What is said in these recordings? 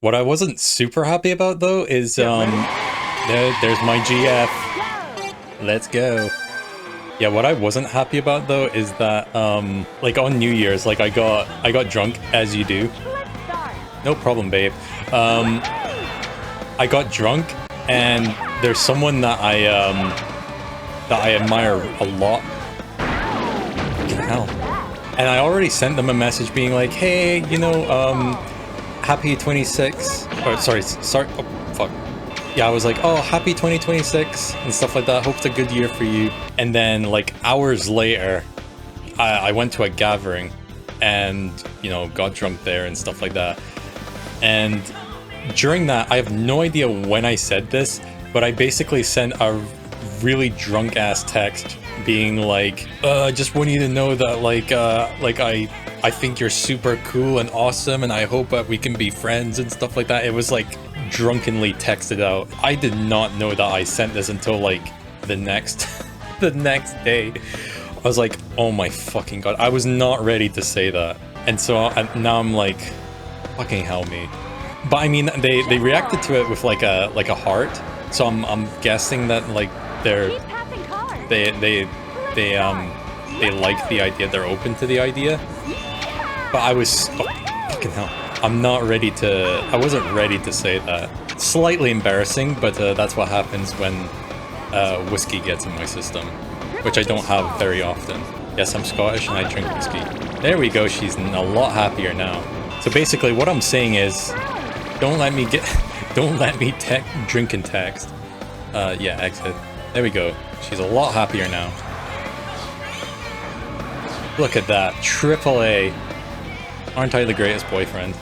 What I wasn't super happy about though is there's my GF. Let's go. Yeah, what I wasn't happy about though is that like on New Year's, like I got drunk, as you do. No problem, babe. I got drunk and there's someone that I admire a lot. Fucking hell. And I already sent them a message being like, hey, you know, happy 26, or sorry, oh, fuck. Yeah, I was like, oh, happy 2026 and stuff like that. Hope it's a good year for you. And then like hours later, I went to a gathering and, you know, got drunk there and stuff like that. And during that, I have no idea when I said this, but I basically sent a really drunk ass text being like, I just want you to know that like I think you're super cool and awesome and I hope that we can be friends and stuff like that. It was like drunkenly texted out. I did not know that I sent this until like the next the next day. I was like, oh my fucking god, I was not ready to say that. And so now I'm like, fucking hell me. But I mean, they reacted to it with like a heart. So I'm guessing that like they like the idea, they're open to the idea. But I was, oh, fucking hell, I wasn't ready to say that. Slightly embarrassing, but that's what happens when whiskey gets in my system, which I don't have very often. Yes, I'm Scottish and I drink whiskey. There we go, she's a lot happier now. So basically what I'm saying is, don't let me drink and text. Yeah, exit. There we go. She's a lot happier now. Look at that. Triple A. Aren't I the greatest boyfriend?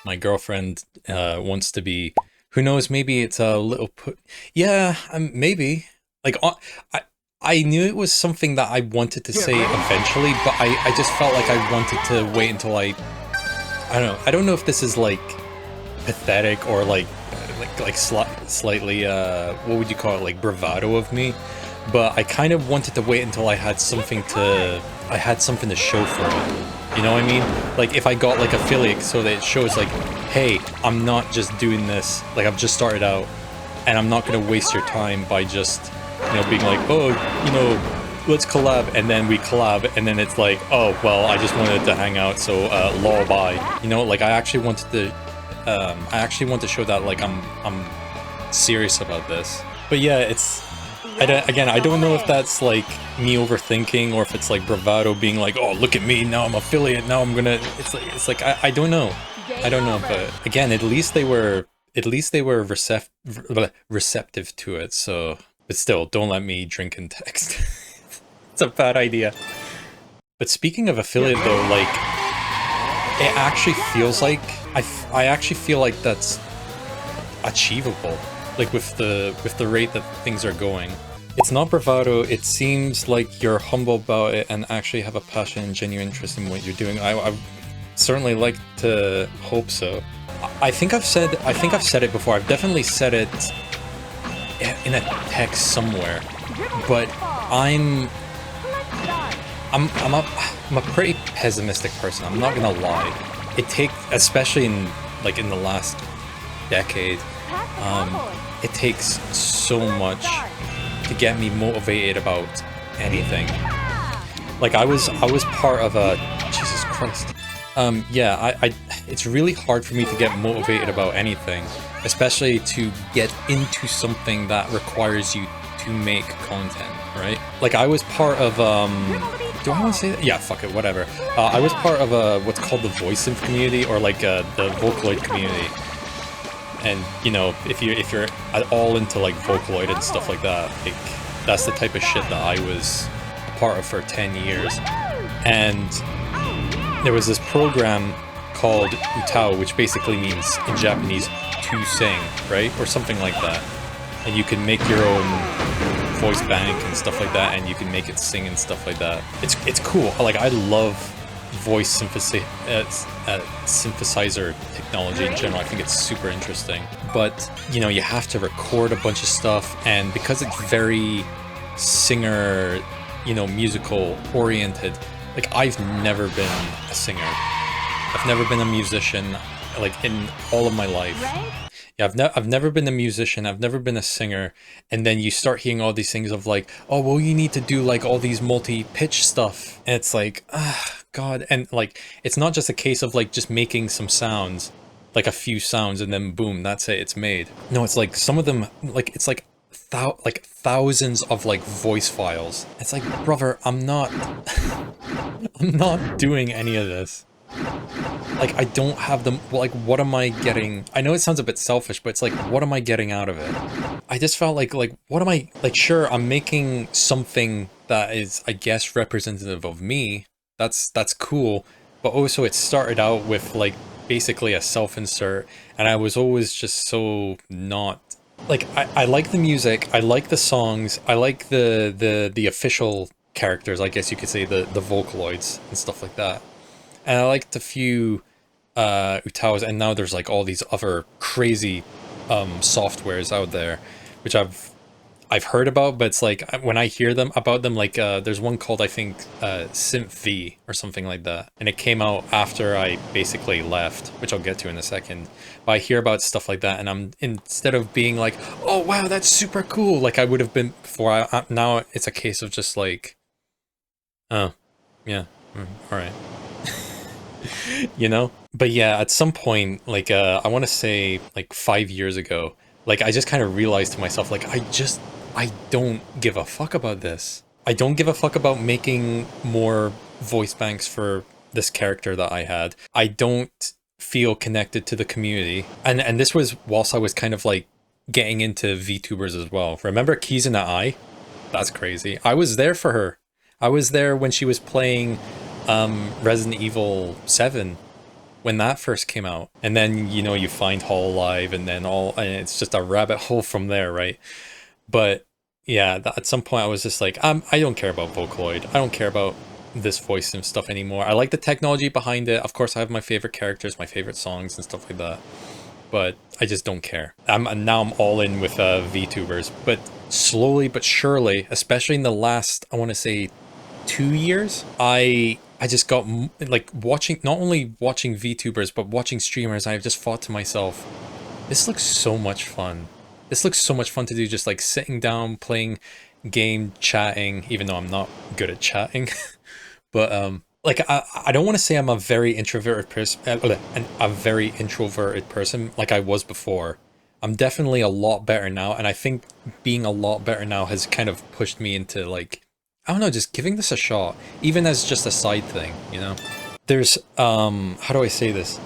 My girlfriend wants to be... Who knows, maybe it's a little put... Yeah, maybe. Like, I knew it was something that I wanted to say eventually, but I just felt like I wanted to wait until I don't know. I don't know if this is, like, pathetic or, slightly, what would you call it, like, bravado of me? But I kind of wanted to wait until I had something to show for it. You know what I mean? Like, if I got, like, affiliate so that it shows, like, hey, I'm not just doing this, like, I've just started out, and I'm not gonna waste your time by just, you know, being like, oh, you know, let's collab, and then we collab, and then it's like, oh, well, I just wanted to hang out, so, lol, bye. You know, like, I actually want to show that, like, I'm serious about this. But yeah, it's... Again, I don't know if that's like me overthinking or if it's like bravado being like, oh, look at me, now I'm affiliate, now I'm gonna... It's like I don't know. I don't know, but again, at least they were receptive to it, so... But still, don't let me drink and text. It's a bad idea. But speaking of affiliate though, like, it actually feels like... I actually feel like that's achievable. Like with the rate that things are going. It's not bravado, it seems like you're humble about it and actually have a passion and genuine interest in what you're doing. I certainly like to hope so. I think I've said it before. I've definitely said it in a text somewhere. But I'm a pretty pessimistic person, I'm not gonna lie. It takes, especially in the last decade, it takes so much to get me motivated about anything. Like I was part of a... Jesus Christ. Yeah, it's really hard for me to get motivated about anything, especially to get into something that requires you to make content, right? Like I was part of, do I want to say that? Yeah, fuck it, whatever. I was part of what's called the voice synth community, or like the Vocaloid community. And you know, if you're at all into like Vocaloid and stuff like that, like that's the type of shit that I was a part of for 10 years. And there was this program called Utao, which basically means in Japanese to sing, right? Or something like that. And you can make your own voice bank and stuff like that, and you can make it sing and stuff like that. It's cool. Like I love voice synthesizer technology in general. I think it's super interesting. But, you know, you have to record a bunch of stuff, and because it's very singer, you know, musical oriented, like I've never been a singer. I've never been a musician. like in all of my life. Yeah, I've never been a musician, I've never been a singer, and then you start hearing all these things of like, oh, well, you need to do like all these multi-pitch stuff, and it's like, ah, God, and like, it's not just a case of like just making some sounds, like a few sounds, and then boom, that's it, it's made. No, it's like some of them, like, it's like thousands of like voice files. It's like, brother, I'm not, I'm not doing any of this. Like, I don't have them, like, what am I getting? I know it sounds a bit selfish, but it's like, what am I getting out of it? I just felt like, what am I, like, sure, I'm making something that is, I guess, representative of me. That's cool. But also it started out with, like, basically a self-insert, and I was always just so not, like, I like the music, I like the songs, I like the official characters, I guess you could say, the Vocaloids and stuff like that. And I liked a few Utawas, and now there's like all these other crazy softwares out there, which I've heard about, but it's like when I hear them about them, like there's one called, I think, Synth V or something like that, and it came out after I basically left, which I'll get to in a second. But I hear about stuff like that, and I'm, instead of being like, oh wow, that's super cool, like I would have been before, now it's a case of just like, oh yeah, all right. You know? But yeah, at some point, like, I want to say, like, 5 years ago, like, I just kind of realized to myself, like, I don't give a fuck about this. I don't give a fuck about making more voice banks for this character that I had. I don't feel connected to the community. And this was whilst I was kind of, like, getting into VTubers as well. Remember Keys in the Eye? That's crazy. I was there for her. I was there when she was playing Resident Evil 7 when that first came out, and then, you know, you find Hololive, and then and it's just a rabbit hole from there, right? But yeah, at some point I was just like, I don't care about Vocaloid, I don't care about this voice and stuff anymore. I like the technology behind it, of course I have my favorite characters, my favorite songs and stuff like that, but I just don't care. Now I'm all in with VTubers, but slowly but surely, especially in the last, I want to say 2 years, I just got, like, not only watching VTubers, but watching streamers, I've just thought to myself, this looks so much fun. This looks so much fun to do, just like sitting down, playing game, chatting, even though I'm not good at chatting. But, like, I don't want to say I'm a very introverted person, a very introverted person like I was before. I'm definitely a lot better now, and I think being a lot better now has kind of pushed me into, like, I don't know, just giving this a shot, even as just a side thing, you know? There's, how do I say this?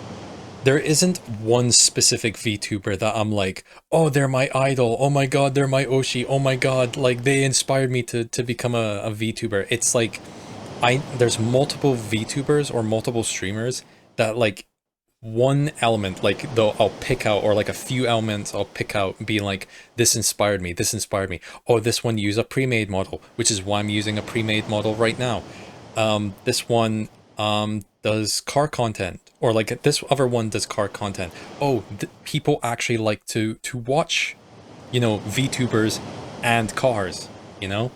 There isn't one specific VTuber that I'm like, oh, they're my idol, oh my god, they're my Oshi, oh my god, like, they inspired me to become a VTuber. It's like, there's multiple VTubers or multiple streamers that, like, one element, like, I'll pick out, or like a few elements I'll pick out and be like, this inspired me, this inspired me. Oh, this one used a pre-made model, which is why I'm using a pre-made model right now. This one does car content, or like this other one does car content. Oh, people actually like to watch, you know, VTubers and cars, you know?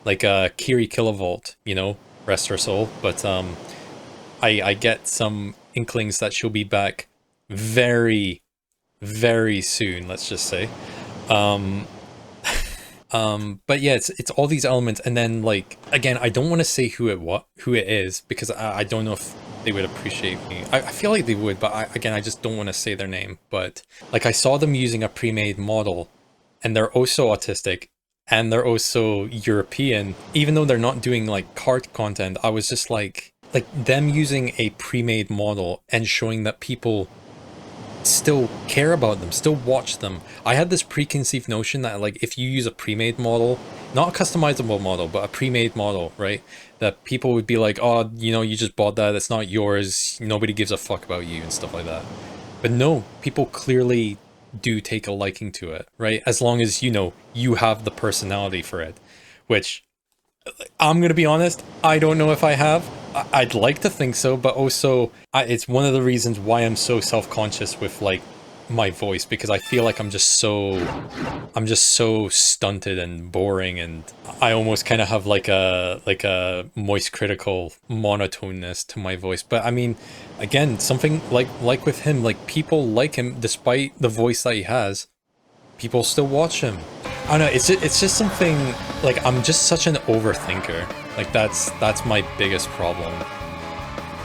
Like Kiri Kilovolt, you know, rest her soul, but I get some inklings that she'll be back very, very soon, let's just say. But yeah, it's all these elements, and then, like, again, I don't want to say who it is, because I don't know if they would appreciate me. I feel like they would, but I just don't want to say their name. But, like, I saw them using a pre-made model, and they're also autistic, and they're also European. Even though they're not doing, like, cart content, I was just like them using a pre-made model and showing that people still care about them, still watch them. I had this preconceived notion that, like, if you use a pre-made model, not a customizable model, but a pre-made model, right, that people would be like, oh, you know, you just bought that, it's not yours, nobody gives a fuck about you and stuff like that. But no, people clearly do take a liking to it, right? As long as, you know, you have the personality for it, which, I'm gonna be honest, I don't know if I have. I'd like to think so, but also it's one of the reasons why I'm so self-conscious with, like, my voice because I feel like I'm just so stunted and boring, and I almost kind of have like a moist critical monotoneness to my voice. But I mean, again, something like with him, like people like him despite the voice that he has. People still watch him. I don't know, it's just something, like, I'm just such an overthinker. Like, that's my biggest problem.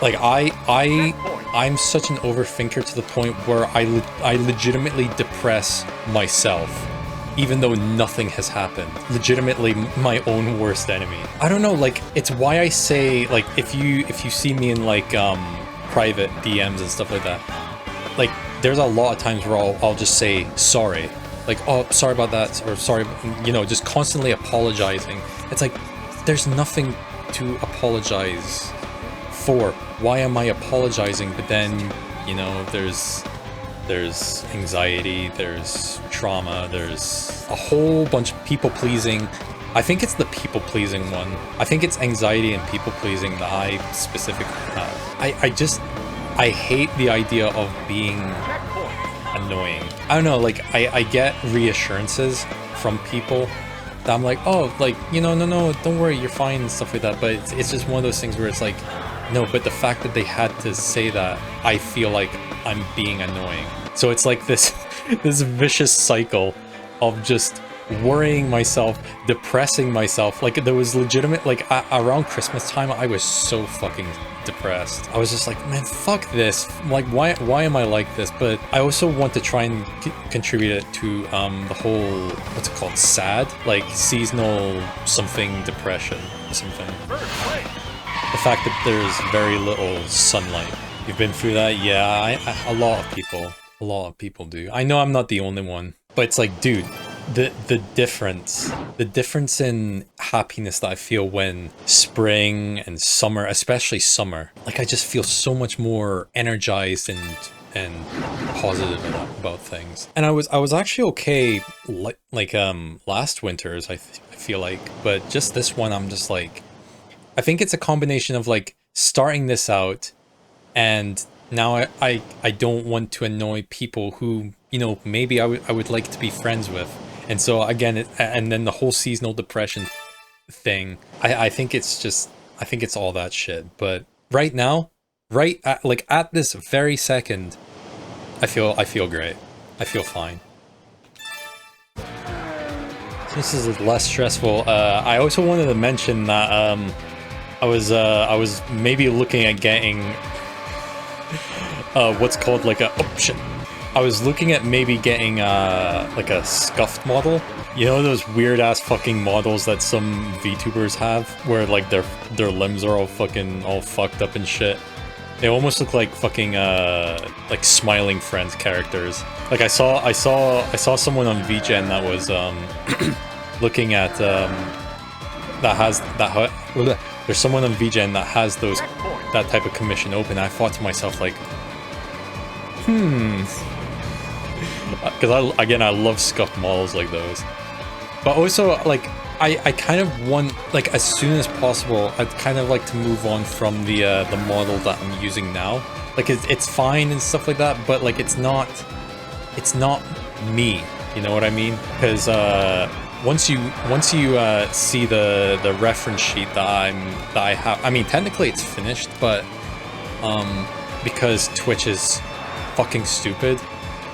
Like, I'm such an overthinker to the point where I legitimately depress myself, even though nothing has happened. Legitimately my own worst enemy. I don't know, like, it's why I say, like, if you see me in, like, private DMs and stuff like that, like, there's a lot of times where I'll just say sorry. Like, oh, sorry about that, or sorry, you know, just constantly apologizing. It's like, there's nothing to apologize for. Why am I apologizing? But then, you know, there's anxiety, there's trauma, there's a whole bunch of people-pleasing. I think it's the people-pleasing one. I think it's anxiety and people-pleasing that I specifically have. I hate the idea of being annoying. I don't know, like, I get reassurances from people that I'm like, oh, like, you know, no, don't worry, you're fine and stuff like that, but it's just one of those things where it's like, no, but the fact that they had to say that, I feel like I'm being annoying. So it's like this this vicious cycle of just worrying myself, depressing myself. Like, there was legitimate, like, around Christmas time, I was so fucking depressed. I was just like, man, fuck this. Like, why am I like this? But I also want to try and contribute it to the whole, what's it called, SAD? Like, seasonal something depression or something. The fact that there's very little sunlight. You've been through that? Yeah, a lot of people do. I know I'm not the only one, but it's like, dude, the difference in happiness that I feel when spring and summer, especially summer, like, I just feel so much more energized and positive about things. And I was actually okay like last winter's, I feel like, but just this one, I'm just like, I think it's a combination of, like, starting this out, and now I don't want to annoy people who, you know, maybe I would like to be friends with. And so again, and then the whole seasonal depression thing, I think it's just, I think it's all that shit. But right now, like at this very second, I feel great. I feel fine. This is less stressful. I also wanted to mention that I was maybe looking at getting what's called like a option. I was looking at maybe getting like a scuffed model. You know those weird ass fucking models that some VTubers have, where like their limbs are all fucked up and shit. They almost look like fucking like Smiling Friends characters. Like I saw someone on VGen that was looking at there's someone on VGen that has that type of commission open. I thought to myself, like, because I love scuffed models like those. But also, like, I kind of want, like, as soon as possible, I'd kind of like to move on from the model that I'm using now. Like, it's fine and stuff like that, but like it's not me. You know what I mean? Because once you see the reference sheet that I have, I mean, technically it's finished, but because Twitch is fucking stupid,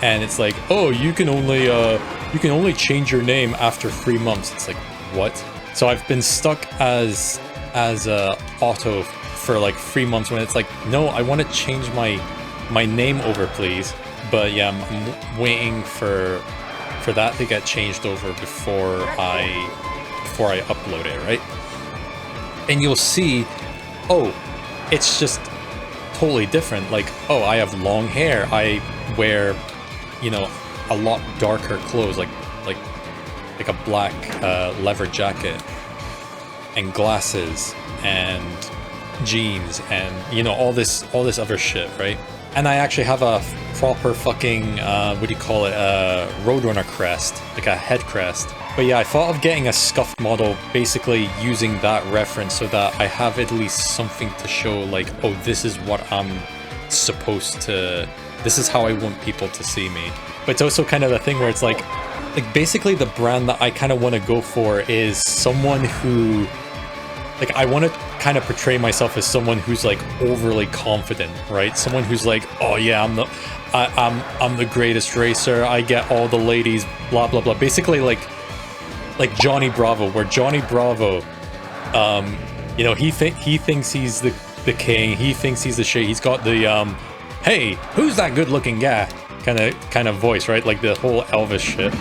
and it's like, oh, you can only change your name after 3 months. It's like, what? So I've been stuck as Otto for like 3 months, when it's like, no, I want to change my name over, please. But yeah, I'm waiting for that to get changed over before I upload it, right? And you'll see, oh, it's just totally different. Like, oh, I have long hair, I wear, you know, a lot darker clothes, like a black leather jacket and glasses and jeans and, you know, all this other shit, right? And I actually have a proper fucking what do you call it, Roadrunner crest, like a head crest. But yeah, I thought of getting a scuffed model, basically using that reference so that I have at least something to show, like, oh, this is what I'm supposed to This is how I want people to see me. But it's also kind of the thing where it's like basically the brand that I kind of want to go for is someone who, like, I want to kind of portray myself as someone who's like overly confident, right? Someone who's like, oh yeah, I'm the greatest racer. I get all the ladies, blah blah blah. Basically like Johnny Bravo, where Johnny Bravo, you know, he thinks he's the king. He thinks he's the shit. He's got the hey, who's that good-looking guy? Kind of voice, right? Like the whole Elvis shit.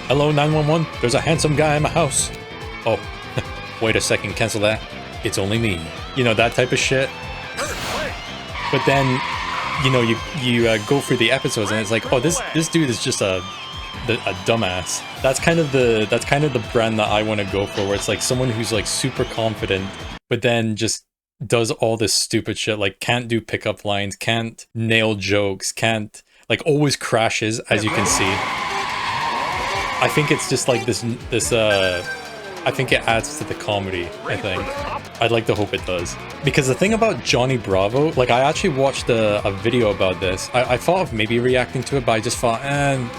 Hello, 911. There's a handsome guy in my house. Oh, wait a second. Cancel that. It's only me. You know, that type of shit. But then, you know, you go through the episodes and it's like, oh, this dude is just a dumbass. That's kind of the brand that I want to go for, where it's like someone who's like super confident, but then just does all this stupid shit, like can't do pickup lines, can't nail jokes, can't, like, always crashes, as you can see. I think it's just like this I think it adds to the comedy, I think. I'd like to hope it does. Because the thing about Johnny Bravo, like, I actually watched a video about this. I thought of maybe reacting to it, but I just thought,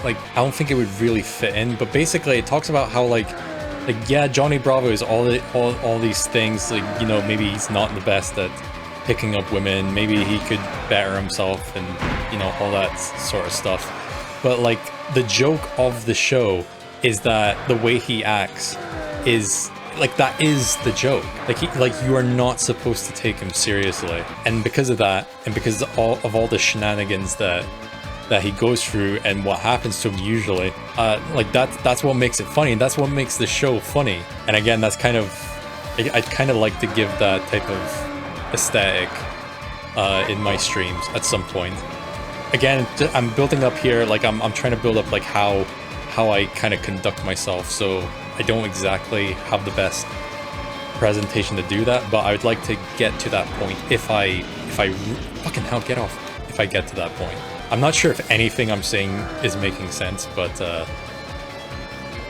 like, I don't think it would really fit in. But basically, it talks about how, like, yeah, Johnny Bravo is all these things, like, you know, maybe he's not the best at picking up women, maybe he could better himself and, you know, all that sort of stuff. But, like, the joke of the show is that the way he acts is, like, that is the joke. Like, you are not supposed to take him seriously. And because of that, and because of all the shenanigans that he goes through and what happens to him usually, like, that's what makes it funny, and that's what makes the show funny. And again, that's kind of, I'd kind of like to give that type of aesthetic in my streams at some point. Again, I'm building up here, like, I'm trying to build up, like, how I kind of conduct myself, so I don't exactly have the best presentation to do that, but I would like to get to that point if I fucking hell, get off, if I get to that point. I'm not sure if anything I'm saying is making sense, but I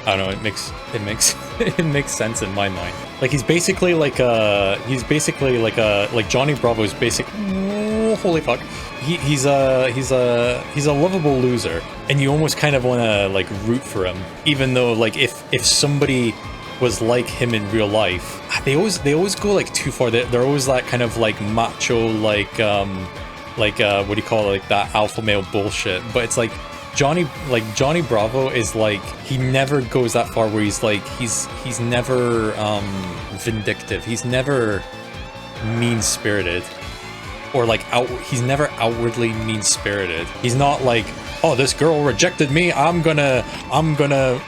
don't know, it makes it makes sense in my mind. Like, he's basically like Johnny Bravo's basic. Oh, holy fuck. He's a lovable loser, and you almost kind of want to, like, root for him, even though, like, if somebody was like him in real life, they always go, like, too far. They're always that kind of, like, macho, like what do you call it, like, that alpha male bullshit. But it's like Johnny Bravo is like, he never goes that far where he's like, he's never vindictive, he's never mean-spirited, or like he's never outwardly mean-spirited. He's not like, oh, this girl rejected me, I'm gonna I'm gonna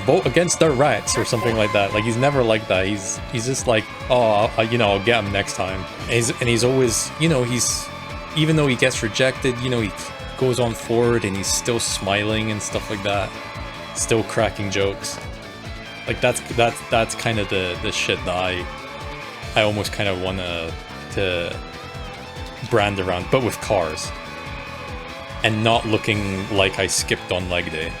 vote against their rights or something like that. Like, he's never like that. He's just like, oh, you know, I'll get him next time. And he's always, you know, even though he gets rejected, you know, he goes on forward and he's still smiling and stuff like that, still cracking jokes. Like, that's kind of the shit that I almost kind of want to brand around, but with cars, and not looking like I skipped on leg day.